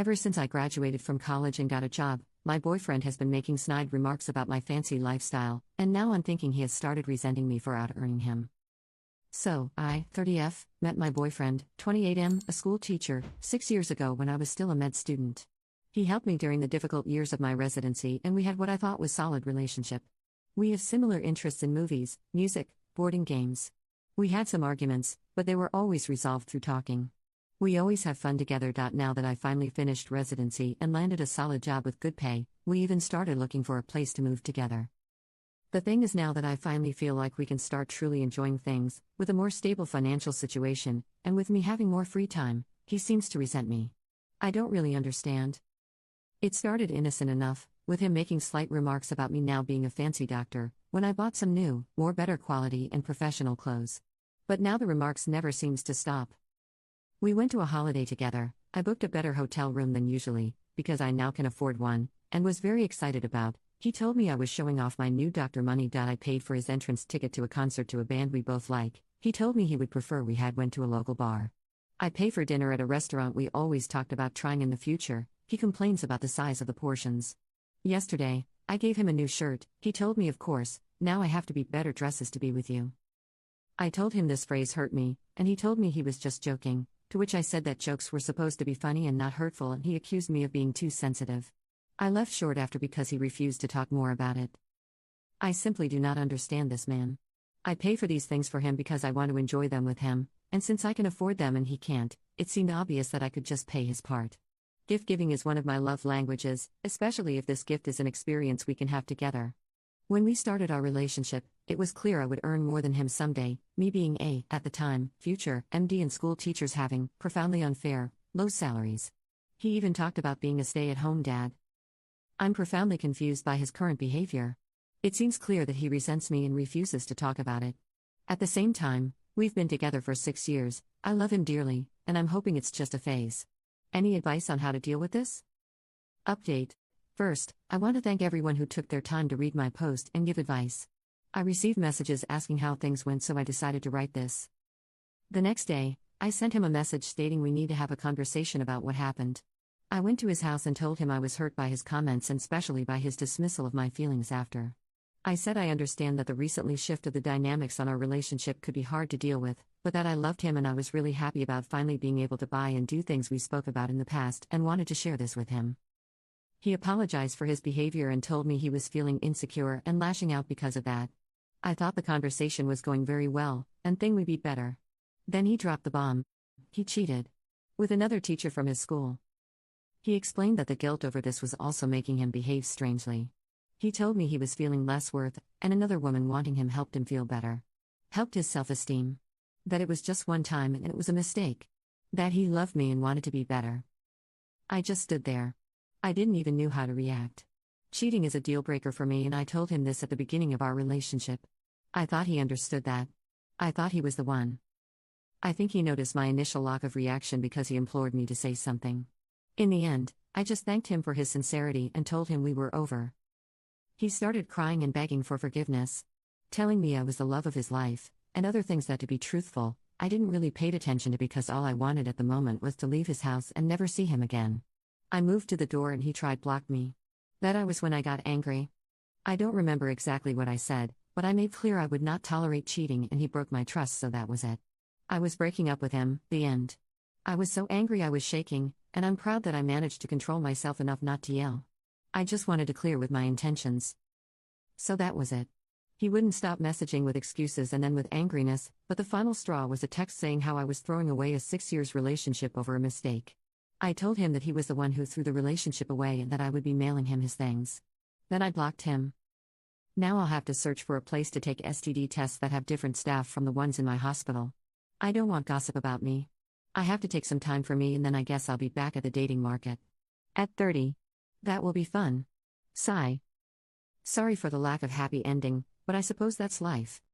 Ever since I graduated from college and got a job, my boyfriend has been making snide remarks about my fancy lifestyle, and now I'm thinking he has started resenting me for out-earning him. So, I, 30F, met my boyfriend, 28M, a school teacher, 6 years ago when I was still a med student. He helped me during the difficult years of my residency, and we had what I thought was solid relationship. We have similar interests in movies, music, boarding games. We had some arguments, but they were always resolved through talking. We always have fun together. Now that I finally finished residency and landed a solid job with good pay, we even started looking for a place to move together. The thing is, now that I finally feel like we can start truly enjoying things, with a more stable financial situation, and with me having more free time, he seems to resent me. I don't really understand. It started innocent enough, with him making slight remarks about me now being a fancy doctor, when I bought some new, more better quality and professional clothes. But now the remarks never seems to stop. We went to a holiday together. I booked a better hotel room than usually, because I now can afford one, and was very excited about. He told me I was showing off my new doctor money. I paid for his entrance ticket to a concert to a band we both like. He told me he would prefer we had went to a local bar. I pay for dinner at a restaurant we always talked about trying in the future. He complains about the size of the portions. Yesterday, I gave him a new shirt. He told me, of course, now I have to be better dresses to be with you. I told him this phrase hurt me, and he told me he was just joking, to which I said that jokes were supposed to be funny and not hurtful, and he accused me of being too sensitive. I left short after because he refused to talk more about it. I simply do not understand this man. I pay for these things for him because I want to enjoy them with him, and since I can afford them and he can't, it seemed obvious that I could just pay his part. Gift giving is one of my love languages, especially if this gift is an experience we can have together. When we started our relationship, it was clear I would earn more than him someday, me being a, at the time, future MD and school teachers having profoundly unfair, low salaries. He even talked about being a stay-at-home dad. I'm profoundly confused by his current behavior. It seems clear that he resents me and refuses to talk about it. At the same time, we've been together for 6 years, I love him dearly, and I'm hoping it's just a phase. Any advice on how to deal with this? Update. First, I want to thank everyone who took their time to read my post and give advice. I received messages asking how things went, so I decided to write this. The next day, I sent him a message stating we need to have a conversation about what happened. I went to his house and told him I was hurt by his comments and especially by his dismissal of my feelings after. I said I understand that the recently shift of the dynamics on our relationship could be hard to deal with, but that I loved him and I was really happy about finally being able to buy and do things we spoke about in the past and wanted to share this with him. He apologized for his behavior and told me he was feeling insecure and lashing out because of that. I thought the conversation was going very well, and thing would be better. Then he dropped the bomb. He cheated. With another teacher from his school. He explained that the guilt over this was also making him behave strangely. He told me he was feeling less worth, and another woman wanting him helped him feel better. Helped his self-esteem. That it was just one time and it was a mistake. That he loved me and wanted to be better. I just stood there. I didn't even know how to react. Cheating is a deal breaker for me, and I told him this at the beginning of our relationship. I thought he understood that. I thought he was the one. I think he noticed my initial lack of reaction because he implored me to say something. In the end, I just thanked him for his sincerity and told him we were over. He started crying and begging for forgiveness, telling me I was the love of his life, and other things that, to be truthful, I didn't really pay attention to because all I wanted at the moment was to leave his house and never see him again. I moved to the door and he tried to block me. That was when I got angry. I don't remember exactly what I said, but I made clear I would not tolerate cheating and he broke my trust, so that was it. I was breaking up with him, the end. I was so angry I was shaking, and I'm proud that I managed to control myself enough not to yell. I just wanted to clear with my intentions. So that was it. He wouldn't stop messaging with excuses and then with angriness, but the final straw was a text saying how I was throwing away a 6 years relationship over a mistake. I told him that he was the one who threw the relationship away and that I would be mailing him his things. Then I blocked him. Now I'll have to search for a place to take STD tests that have different staff from the ones in my hospital. I don't want gossip about me. I have to take some time for me, and then I guess I'll be back at the dating market. At 30. That will be fun. Sigh. Sorry for the lack of happy ending, but I suppose that's life.